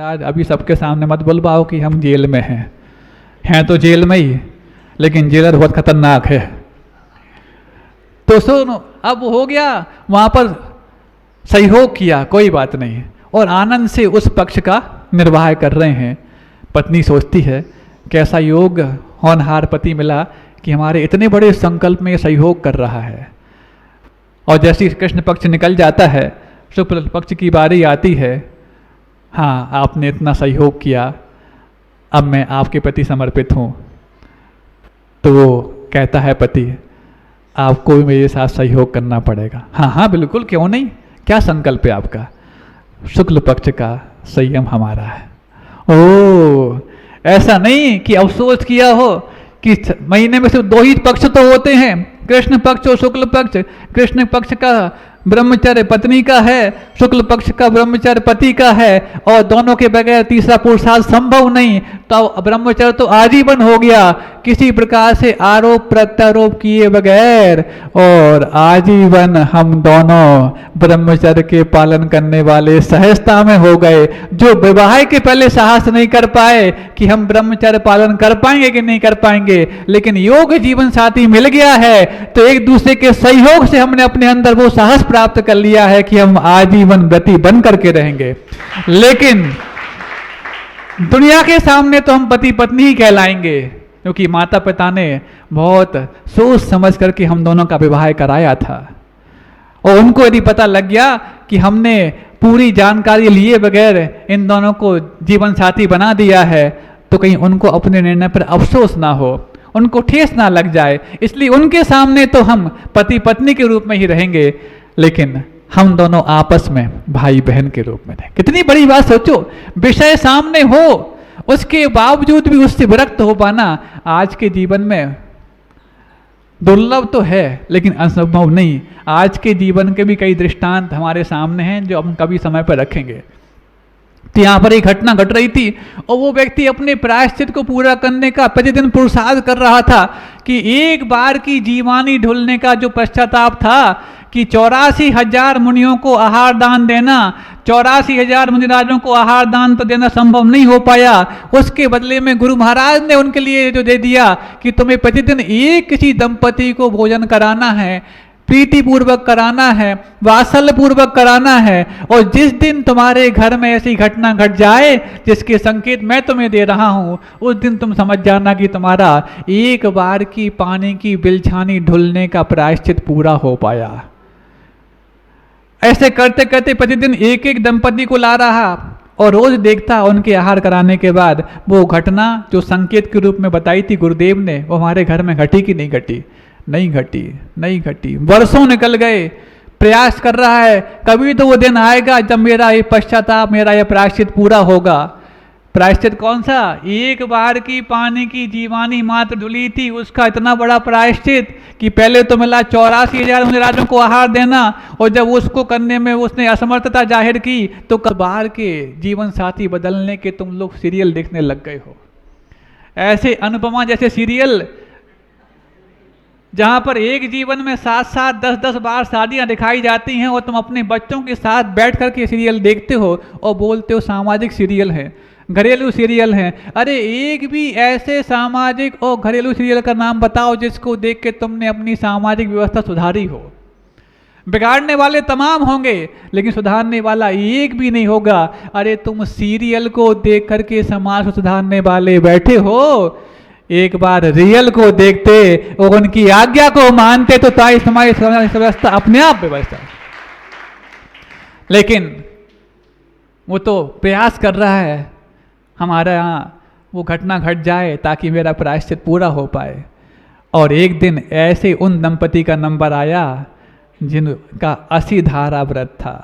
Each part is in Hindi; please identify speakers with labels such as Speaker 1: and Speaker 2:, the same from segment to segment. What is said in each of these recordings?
Speaker 1: महाराज अभी सबके सामने मत बोल पाओ कि हम जेल में हैं तो जेल में ही, लेकिन जेलर बहुत खतरनाक है। तो सुनो, अब हो गया, वहां पर सहयोग किया, कोई बात नहीं, और आनंद से उस पक्ष का निर्वाह कर रहे हैं। पत्नी सोचती है कैसा योग होनहार पति मिला कि हमारे इतने बड़े संकल्प में सहयोग कर रहा है। और जैसे कृष्ण पक्ष निकल जाता है, शुक्ल पक्ष की बारी आती है, हाँ आपने इतना सहयोग किया, अब मैं आपके प्रति समर्पित हूँ। तो वो कहता है पति, आपको भी मेरे साथ सहयोग करना पड़ेगा। हाँ हाँ बिल्कुल, क्यों नहीं, क्या संकल्प है आपका? शुक्ल पक्ष का संयम हमारा है। ओ, ऐसा नहीं कि अफसोस किया हो कि महीने में सिर्फ 2 ही पक्ष तो होते हैं, कृष्ण पक्ष और शुक्ल पक्ष। कृष्ण पक्ष का ब्रह्मचर्य पत्नी का है, शुक्ल पक्ष का ब्रह्मचर्य पति का है, और दोनों के बगैर तीसरा पुरुषार्थ संभव नहीं। तो ब्रह्मचर्य तो आजीवन हो गया, किसी प्रकार से आरोप प्रत्यारोप किए बगैर, और आजीवन हम दोनों ब्रह्मचर्य के पालन करने वाले सहजता में हो गए। जो विवाह के पहले साहस नहीं कर पाए कि हम ब्रह्मचर्य पालन कर पाएंगे कि नहीं कर पाएंगे, लेकिन योग जीवन साथी मिल गया है तो एक दूसरे के सहयोग से हमने अपने अंदर वो साहस प्राप्त कर लिया है कि हम आजीवन व्रती बन करके रहेंगे। लेकिन दुनिया के सामने तो हम पति पत्नी ही कहलाएंगे, क्योंकि माता पिता ने बहुत सोच समझ करके हम दोनों का विवाह कराया था। और उनको यदि पता लग गया कि हमने पूरी जानकारी लिए बगैर इन दोनों को जीवन साथी बना दिया है, तो कहीं उनको अपने निर्णय पर अफसोस ना हो, उनको ठेस ना लग जाए। इसलिए उनके सामने तो हम पति पत्नी के रूप में ही रहेंगे, लेकिन हम दोनों आपस में भाई बहन के रूप में रहें। कितनी बड़ी बात सोचो, विषय सामने हो उसके बावजूद भी उससे विरक्त हो पाना आज के जीवन में दुर्लभ तो है, लेकिन असंभव नहीं। आज के जीवन के भी कई दृष्टांत हमारे सामने हैं जो हम कभी समय पर रखेंगे। तो यहाँ पर एक घटना घट रही थी, और वो व्यक्ति अपने प्रायश्चित को पूरा करने का प्रतिदिन पुरुषार्थ कर रहा था कि एक बार की जीवानी ढुलने का जो पश्चाताप था कि 84,000 मुनियों को आहार दान देना, 84,000 मुनिराजों को आहार दान तो देना संभव नहीं हो पाया। उसके बदले में गुरु महाराज ने उनके लिए जो दे दिया कि तुम्हें प्रतिदिन एक किसी दंपति को भोजन कराना है, प्रीति पूर्वक कराना है, वात्सल्य पूर्वक कराना है, और जिस दिन तुम्हारे घर में ऐसी घटना घट जाए जिसके संकेत मैं तुम्हें दे रहा हूं, उस दिन तुम समझ जाना कि तुम्हारा एक बार की पानी की बिलछानी ढुलने का प्रायश्चित पूरा हो पाया। ऐसे करते करते प्रतिदिन एक एक दंपति को ला रहा और रोज देखता उनके आहार कराने के बाद वो घटना जो संकेत के रूप में बताई थी गुरुदेव ने, वो हमारे घर में घटी कि नहीं घटी? नहीं घटी, नहीं घटी। वर्षों निकल गए, प्रयास कर रहा है, कभी तो वो दिन आएगा जब मेरा ये पश्चाताप, मेरा ये प्रायश्चित पूरा होगा। प्रायश्चित कौन सा? एक बार की पानी की जीवानी मात्र धुली थी, उसका इतना बड़ा प्रायश्चित कि पहले तो मिला 84,000 मुनिराजों को आहार देना, और जब उसको करने में उसने असमर्थता जाहिर की तो बार के जीवन साथी बदलने के तुम लोग सीरियल देखने लग गए हो। ऐसे अनुपमा जैसे सीरियल जहां पर एक जीवन में 7-7, 10-10 बार शादियां दिखाई जाती हैं, और तुम अपने बच्चों के साथ बैठ करके सीरियल देखते हो और बोलते हो सामाजिक सीरियल है, घरेलू सीरियल हैं। अरे एक भी ऐसे सामाजिक और घरेलू सीरियल का नाम बताओ जिसको देख के तुमने अपनी सामाजिक व्यवस्था सुधारी हो। बिगाड़ने वाले तमाम होंगे, लेकिन सुधारने वाला एक भी नहीं होगा। अरे तुम सीरियल को देख करके समाज को सुधारने वाले बैठे हो, एक बार रियल को देखते और उनकी आज्ञा को मानते तो हमारी व्यवस्था अपने आप व्यवस्था। लेकिन वो तो प्रयास कर रहा है हमारे यहाँ वो घटना घट जाए ताकि मेरा प्रायश्चित पूरा हो पाए। और एक दिन ऐसे उन दंपति का नंबर आया जिनका 80 धारा व्रत था।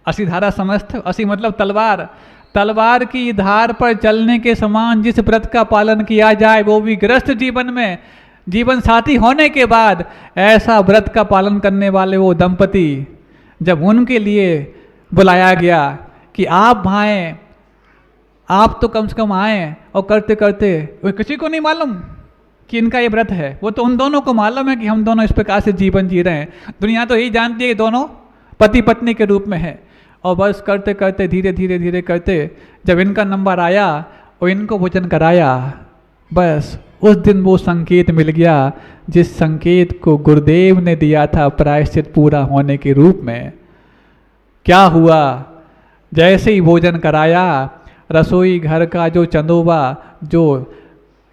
Speaker 1: 80 धारा समझते हो? 80 मतलब तलवार, तलवार की धार पर चलने के समान जिस व्रत का पालन किया जाए, वो भी गृहस्थ जीवन में जीवन साथी होने के बाद, ऐसा व्रत का पालन करने वाले वो दंपति जब उनके लिए बुलाया गया कि आप भाएं, आप तो कम से कम आए, और करते करते वो किसी को नहीं मालूम कि इनका ये व्रत है। वो तो उन दोनों को मालूम है कि हम दोनों इस प्रकार से जीवन जी रहे हैं। दुनिया तो यही जानती है कि दोनों पति पत्नी के रूप में है, और बस करते करते धीरे धीरे धीरे करते जब इनका नंबर आया और इनको भोजन कराया, बस उस दिन वो संकेत मिल गया जिस संकेत को गुरुदेव ने दिया था प्रायश्चित पूरा होने के रूप में। क्या हुआ, जैसे ही भोजन कराया, रसोई घर का जो चंदोबा जो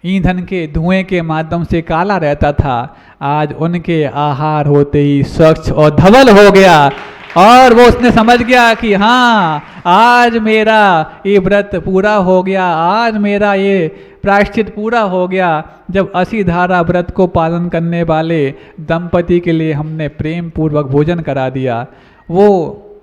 Speaker 1: ईंधन के धुएं के माध्यम से काला रहता था, आज उनके आहार होते ही स्वच्छ और धवल हो गया। और वो उसने समझ गया कि हाँ, आज मेरा ये व्रत पूरा हो गया, आज मेरा ये प्रायश्चित पूरा हो गया, जब 80 धारा व्रत को पालन करने वाले दंपति के लिए हमने प्रेम पूर्वक भोजन करा दिया। वो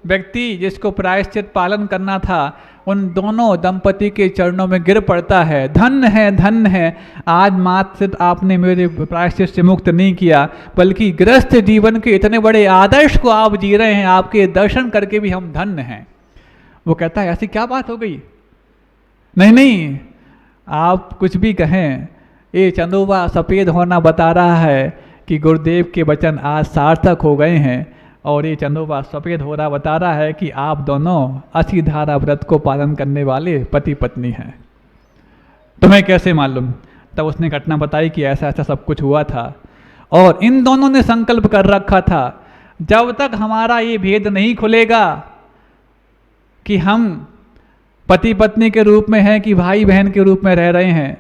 Speaker 1: व्यक्ति जिसको प्रायश्चित पालन करना था, उन दोनों दंपति के चरणों में गिर पड़ता है, धन्य है, धन्य है, आज मात्र आपने मेरे प्रायश्चित से मुक्त नहीं किया, बल्कि गृहस्थ जीवन के इतने बड़े आदर्श को आप जी रहे हैं, आपके दर्शन करके भी हम धन्य हैं। वो कहता है ऐसी क्या बात हो गई? नहीं नहीं, आप कुछ भी कहें, ये चंदोबा सफ़ेद होना बता रहा है कि गुरुदेव के वचन आज सार्थक हो गए हैं, और ये चंदोबा सफ़ेद हो रहा बता रहा है कि आप दोनों 80 धारा व्रत को पालन करने वाले पति पत्नी हैं। तुम्हें कैसे मालूम? तब उसने घटना बताई कि ऐसा ऐसा सब कुछ हुआ था, और इन दोनों ने संकल्प कर रखा था जब तक हमारा ये भेद नहीं खुलेगा कि हम पति पत्नी के रूप में हैं कि भाई बहन के रूप में रह रहे हैं,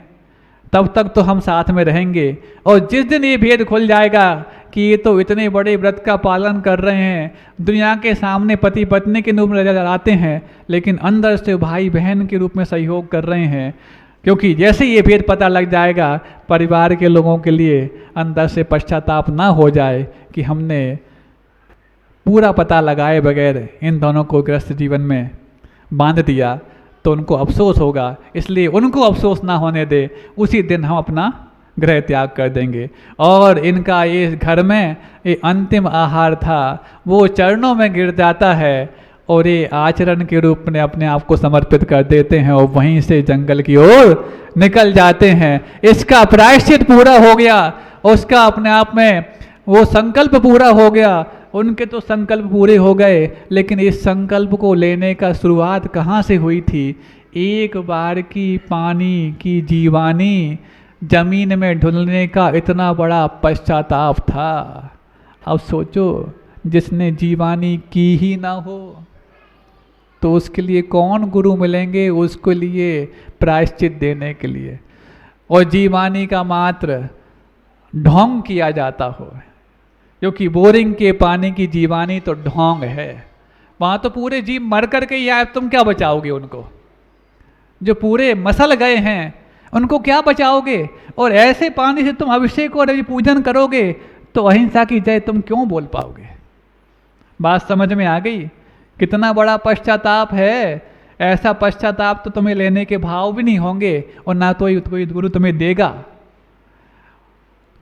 Speaker 1: तब तक तो हम साथ में रहेंगे। और जिस दिन ये भेद खुल जाएगा कि ये तो इतने बड़े व्रत का पालन कर रहे हैं, दुनिया के सामने पति पत्नी के रूप में नजर आते हैं, लेकिन अंदर से भाई बहन के रूप में सहयोग कर रहे हैं, क्योंकि जैसे ये भेद पता लग जाएगा, परिवार के लोगों के लिए अंदर से पश्चाताप ना हो जाए कि हमने पूरा पता लगाए बगैर इन दोनों को गृहस्थ जीवन में बांध दिया, तो उनको अफसोस होगा। इसलिए उनको अफसोस ना होने दे, उसी दिन हम अपना गृह त्याग कर देंगे। और इनका ये घर में ये अंतिम आहार था, वो चरणों में गिर जाता है और ये आचरण के रूप में अपने आप को समर्पित कर देते हैं और वहीं से जंगल की ओर निकल जाते हैं। इसका प्रायश्चित पूरा हो गया, उसका अपने आप में वो संकल्प पूरा हो गया। उनके तो संकल्प पूरे हो गए, लेकिन इस संकल्प को लेने का शुरुआत कहाँ से हुई थी? एक बार की पानी की जीवानी जमीन में ढुलने का इतना बड़ा पश्चाताप था। अब सोचो, जिसने जीवानी की ही ना हो तो उसके लिए कौन गुरु मिलेंगे उसके लिए प्रायश्चित देने के लिए, और जीवानी का मात्र ढोंग किया जाता हो, क्योंकि बोरिंग के पानी की जीवानी तो ढोंग है। वहाँ तो पूरे जीव मर करके ही आए, तुम क्या बचाओगे उनको? जो पूरे मसल गए हैं उनको क्या बचाओगे? और ऐसे पानी से तुम अभिषेक और पूजन करोगे तो अहिंसा की जय तुम क्यों बोल पाओगे? बात समझ में आ गई? कितना बड़ा पश्चाताप है। ऐसा पश्चाताप तो तुम्हें लेने के भाव भी नहीं होंगे, और ना तो कोई गुरु तुम्हें देगा।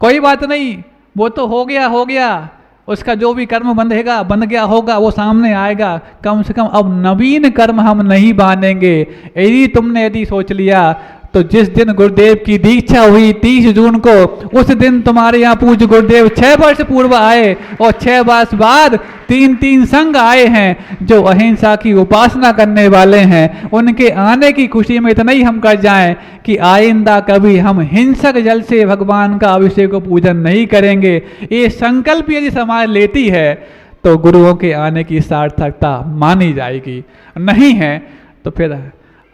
Speaker 1: कोई बात नहीं, वो तो हो गया, उसका जो भी कर्म बन गया होगा वो सामने आएगा। कम से कम अब नवीन कर्म हम नहीं बांधेंगे। यदि सोच लिया तो जिस दिन गुरुदेव की दीक्षा हुई 30 जून को, उस दिन तुम्हारे यहाँ पूज्य गुरुदेव 6 वर्ष पूर्व आए, और 6 वर्ष बाद 3 संघ आए हैं जो अहिंसा की उपासना करने वाले हैं। उनके आने की खुशी में इतना ही हम कर जाएं कि आइंदा कभी हम हिंसक जल से भगवान का अभिषेक को पूजन नहीं करेंगे। ये संकल्प यदि समाज लेती है तो गुरुओं के आने की सार्थकता मानी जाएगी। नहीं है तो फिर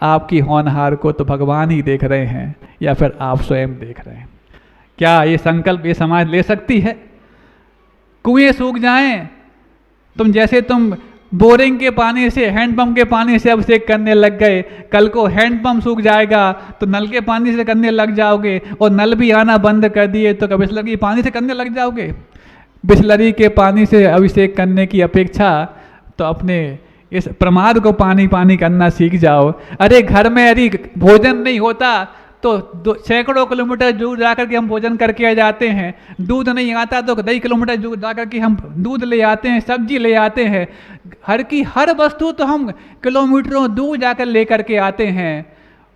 Speaker 1: आपकी होनहार को तो भगवान ही देख रहे हैं, या फिर आप स्वयं देख रहे हैं। क्या ये संकल्प ये समाज ले सकती है? कुएं सूख जाएं, तुम बोरिंग के पानी से, हैंडपंप के पानी से अभिषेक करने लग गए, कल को हैंडपंप सूख जाएगा तो नल के पानी से करने लग जाओगे, और नल भी आना बंद कर दिए तो बिसलरी के पानी से करने लग जाओगे। बिसलरी के पानी से अभिषेक करने की अपेक्षा तो अपने इस प्रमाद को पानी करना सीख जाओ। अरे घर में यदि भोजन नहीं होता तो सैकड़ों किलोमीटर दूर जाकर के हम भोजन करके आ जाते हैं। दूध नहीं आता तो कई किलोमीटर दूर जाकर के हम दूध ले आते हैं, सब्जी ले आते हैं। हर वस्तु तो हम किलोमीटरों दूर जाकर ले करके आते हैं।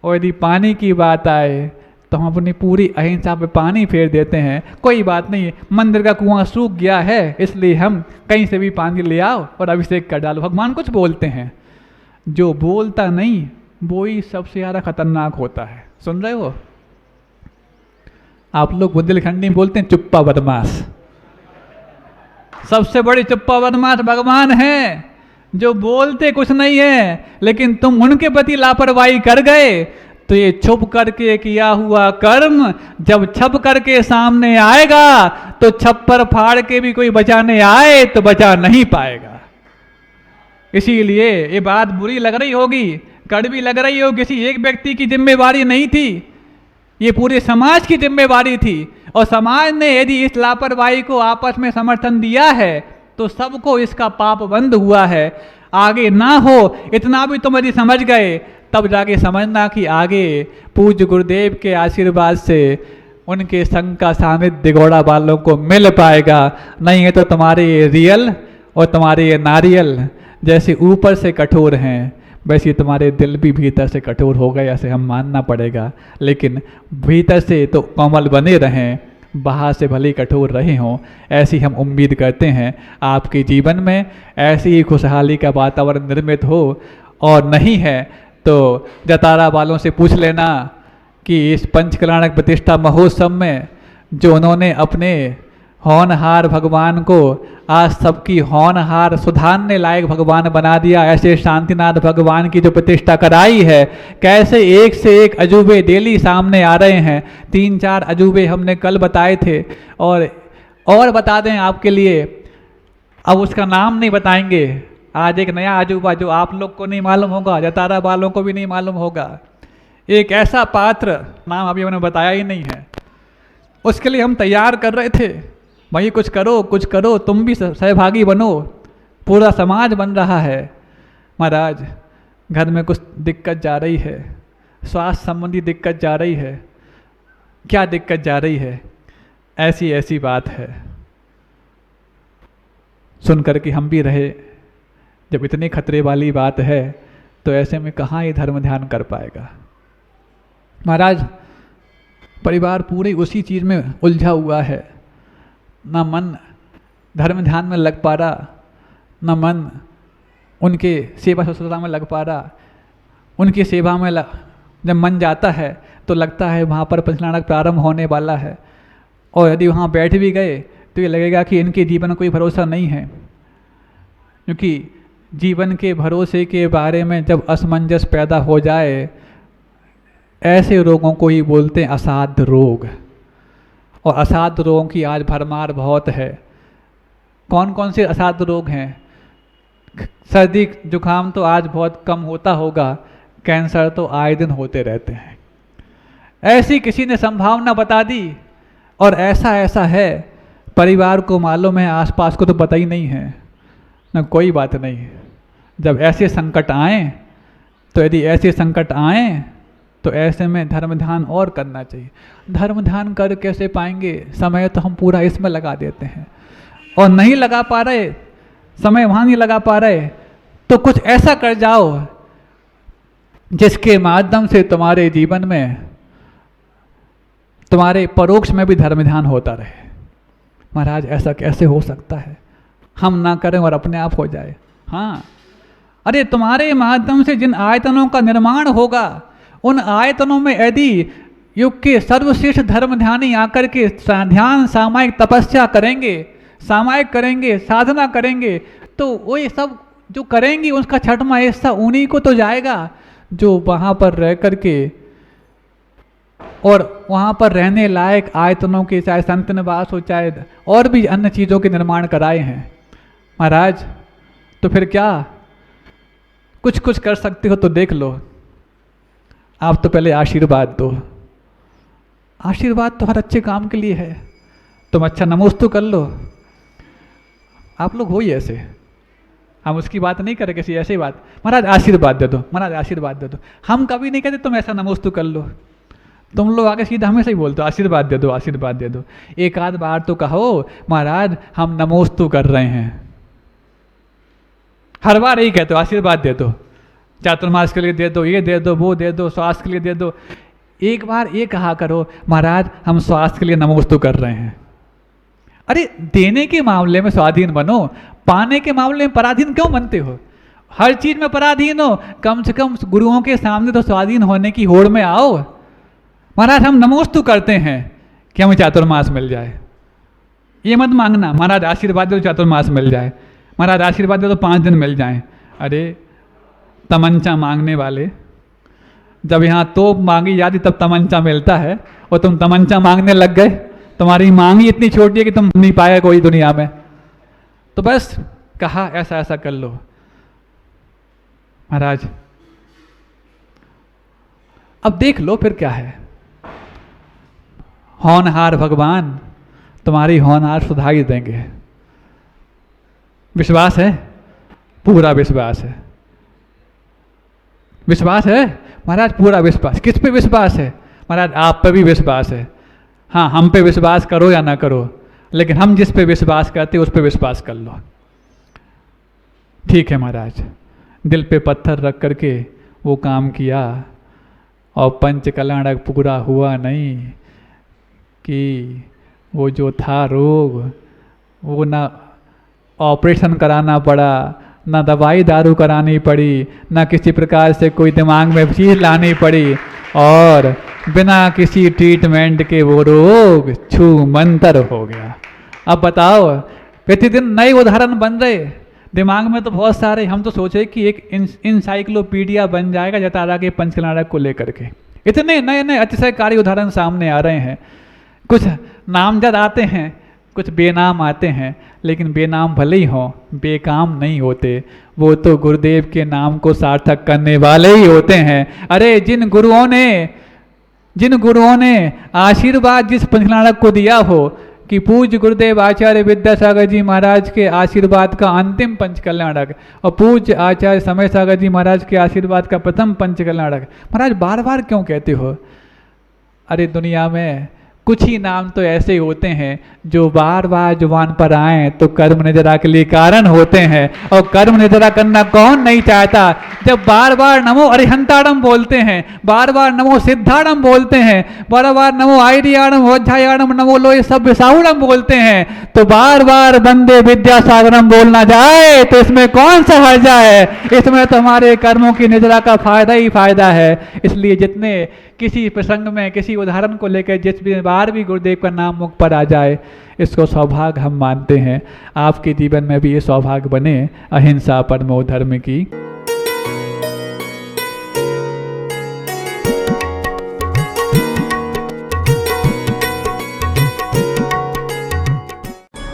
Speaker 1: और यदि पानी की बात आए तो हम अपनी पूरी अहिंसा पे पानी फेर देते हैं। कोई बात नहीं, मंदिर का कुआं सूख गया है इसलिए हम कहीं से भी पानी ले आओ और अभिषेक कर डालो। भगवान कुछ बोलते हैं, जो बोलता नहीं वो ही सबसे ज़्यादा खतरनाक होता है। सुन रहे हो? आप लोग बुंदेलखंडी बोलते हैं चुप्पा बदमाश। सबसे बड़ी चुप्पा बदमाश भगवान है, जो बोलते कुछ नहीं है लेकिन तुम उनके प्रति लापरवाही कर गए तो ये छुप करके किया हुआ कर्म जब छप करके सामने आएगा तो छप्पर फाड़ के भी कोई बचाने आए तो बचा नहीं पाएगा। इसीलिए ये बात बुरी लग रही होगी, कड़वी लग रही हो, किसी एक व्यक्ति की जिम्मेवारी नहीं थी, ये पूरे समाज की जिम्मेवारी थी। और समाज ने यदि इस लापरवाही को आपस में समर्थन दिया है तो सबको इसका पाप बंद हुआ है। आगे ना हो इतना भी तुम यदि समझ गए तब जाके समझना कि आगे पूज्य गुरुदेव के आशीर्वाद से उनके संग का सानिध्य गौड़ा वालों को मिल पाएगा। नहीं है तो तुम्हारे ये रियल और तुम्हारे ये नारियल जैसे ऊपर से कठोर हैं वैसे तुम्हारे दिल भी भीतर से कठोर हो गए, ऐसे हम मानना पड़ेगा। लेकिन भीतर से तो कोमल बने रहें, बाहर से भले कठोर रहे हों, ऐसी हम उम्मीद करते हैं आपके जीवन में ऐसी ही खुशहाली का वातावरण निर्मित हो। और नहीं है तो जतारा वालों से पूछ लेना कि इस पंचकल्याणक प्रतिष्ठा महोत्सव में जो उन्होंने अपने होनहार भगवान को आज सबकी होनहार सुधारने लायक भगवान बना दिया, ऐसे शांतिनाथ भगवान की जो प्रतिष्ठा कराई है, कैसे एक से एक अजूबे डेली सामने आ रहे हैं। 3-4 अजूबे हमने कल बताए थे और बता दें आपके लिए, अब उसका नाम नहीं बताएंगे। आज एक नया अजूबा जो आप लोग को नहीं मालूम होगा, जतारा वालों को भी नहीं मालूम होगा, एक ऐसा पात्र, नाम अभी मैंने बताया ही नहीं है, उसके लिए हम तैयार कर रहे थे। भाई कुछ करो, तुम भी सहभागी बनो, पूरा समाज बन रहा है। महाराज घर में कुछ दिक्कत जा रही है, स्वास्थ्य संबंधी दिक्कत जा रही है, क्या दिक्कत जा रही है, ऐसी बात है। सुन कर के हम भी रहे, जब इतनी खतरे वाली बात है तो ऐसे में कहाँ ये धर्म ध्यान कर पाएगा। महाराज परिवार पूरे उसी चीज़ में उलझा हुआ है, ना मन धर्म ध्यान में लग पा रहा, ना मन उनके सेवा शुश्रूषा में लग पा रहा। उनकी सेवा में जब मन जाता है तो लगता है वहाँ पर पंचकल्याणक प्रारंभ होने वाला है, और यदि वहाँ बैठ भी गए तो ये लगेगा कि इनके जीवन में कोई भरोसा नहीं है। क्योंकि जीवन के भरोसे के बारे में जब असमंजस पैदा हो जाए, ऐसे रोगों को ही बोलते हैं असाध्य रोग। और असाध्य रोगों की आज भरमार बहुत है। कौन कौन से असाध्य रोग हैं? सर्दी जुकाम तो आज बहुत कम होता होगा, कैंसर तो आए दिन होते रहते हैं। ऐसी किसी ने संभावना बता दी और ऐसा है, परिवार को मालूम है, आसपास को तो पता ही नहीं है ना। कोई बात नहीं, जब ऐसे संकट आए तो यदि ऐसे संकट आए तो ऐसे में धर्म ध्यान और करना चाहिए। धर्म ध्यान कर कैसे पाएंगे? समय तो हम पूरा इसमें लगा देते हैं और नहीं लगा पा रहे, समय वहाँ नहीं लगा पा रहे, तो कुछ ऐसा कर जाओ जिसके माध्यम से तुम्हारे जीवन में, तुम्हारे परोक्ष में भी धर्म ध्यान होता रहे। महाराज ऐसा कैसे हो सकता है? हम ना करें और अपने आप हो जाए। हाँ, अरे तुम्हारे माध्यम से जिन आयतनों का निर्माण होगा, उन आयतनों में यदि युग के सर्वश्रेष्ठ धर्म ध्यानी आकर के ध्यान सामायिक तपस्या करेंगे, सामायिक करेंगे, साधना करेंगे, तो वो ये सब जो करेंगी उसका छठवां हिस्सा उन्हीं को तो जाएगा जो वहाँ पर रह करके और वहाँ पर रहने लायक आयतनों के, चाहे संत निवास हो, चाहे और भी अन्य चीज़ों के निर्माण कराए हैं। महाराज तो फिर क्या कुछ कर सकते हो तो देख लो। आप तो पहले आशीर्वाद दो। आशीर्वाद तो हर अच्छे काम के लिए है। तुम अच्छा नमोस्तु कर लो। आप लोग हो ही ऐसे, हम उसकी बात नहीं करें, किसी ऐसी बात। महाराज आशीर्वाद दे दो, महाराज आशीर्वाद दे दो। हम कभी नहीं कहते तुम ऐसा नमोस्तु कर लो। तुम लोग आगे सीधा हमेशा ही बोलते हो आशीर्वाद दे दो, आशीर्वाद दे दो। एक आध बार तो कहो महाराज हम नमोस्तु कर रहे हैं। हर बार यही कहते हो आशीर्वाद दे दो, चातुर्मास के लिए दे दो, ये दे दो, वो दे दो, स्वास्थ्य के लिए दे दो। एक बार ये कहा करो, महाराज हम स्वास्थ्य के लिए नमोस्तु कर रहे हैं। अरे देने के मामले में स्वाधीन बनो, पाने के मामले में पराधीन क्यों बनते हो? हर चीज में पराधीन हो, कम से कम गुरुओं के सामने तो स्वाधीन होने की होड़ में आओ। महाराज हम नमोस्तु करते हैं कि हमें चातुर्मास मिल जाए। ये मत मांगना महाराज आशीर्वाद दो चातुर्मास मिल जाए, महाराज आशीर्वाद दो तो 5 दिन मिल जाएं। अरे तमंचा मांगने वाले, जब यहाँ तोप मांगी जाती तब तमंचा मिलता है, और तुम तमंचा मांगने लग गए। तुम्हारी मांग ही इतनी छोटी है कि तुम नहीं पाए कोई दुनिया में। तो बस कहा ऐसा ऐसा कर लो। महाराज अब देख लो फिर क्या है। होनहार भगवान तुम्हारी होनहार सुधार ही देंगे। विश्वास है? पूरा विश्वास है। विश्वास है महाराज, पूरा विश्वास। किस पे विश्वास है? महाराज आप पे भी विश्वास है। हाँ, हम पे विश्वास करो या ना करो, लेकिन हम जिस पे विश्वास करते उस पे विश्वास कर लो। ठीक है महाराज, दिल पे पत्थर रख करके वो काम किया और पंच कल्याणक पूरा हुआ नहीं कि वो जो था रोग, वो ना ऑपरेशन कराना पड़ा, ना दवाई दारू करानी पड़ी, ना किसी प्रकार से कोई दिमाग में चीज लानी पड़ी, और बिना किसी ट्रीटमेंट के वो रोग छू मंतर हो गया। अब बताओ, प्रतिदिन नए उदाहरण बन रहे दिमाग में तो बहुत सारे। हम तो सोचे कि एक इंसाइक्लोपीडिया बन जाएगा जतारा के पंचकल्याणक को लेकर के। इतने नए नए अतिशयकारी उदाहरण सामने आ रहे हैं। कुछ नामजद आते हैं, कुछ बेनाम आते हैं, लेकिन बेनाम भले ही हों, बेकाम नहीं होते। वो तो गुरुदेव के नाम को सार्थक करने वाले ही होते हैं। अरे जिन गुरुओं ने आशीर्वाद जिस पंचकल्याणक को दिया हो कि पूज्य गुरुदेव आचार्य विद्यासागर जी महाराज के आशीर्वाद का अंतिम पंचकल्याणक और पूज्य आचार्य समय सागर जी महाराज के आशीर्वाद का प्रथम पंचकल्याणक, महाराज बार बार क्यों कहते हो? अरे दुनिया में कुछ ही नाम तो ऐसे होते हैं जो बार बार जुबान पर आए तो कर्म निद्रा के लिए कारण होते हैं, और कर्म निद्रा करना कौन नहीं चाहता? जब बार बार नमो अरिहंताड़म बोलते हैं, बार बार नमो सिद्धाड़म बोलते हैं, बार बार नमो आयरियाणम वज्रायाणम नमो लोय सब साहुड़म बोलते हैं, तो बार बार वंदे विद्यासागरम बोलना जाए तो इसमें कौन सा हर्जा है? इसमें तो हमारे कर्मों की निद्रा का फायदा ही फायदा है। इसलिए जितने किसी प्रसंग में किसी उदाहरण को लेकर जिस बार भी गुरुदेव का नाम मुख पर आ जाए, इसको सौभाग्य हम मानते हैं। आपके जीवन में भी ये सौभाग्य बने। अहिंसा परमो धर्म की।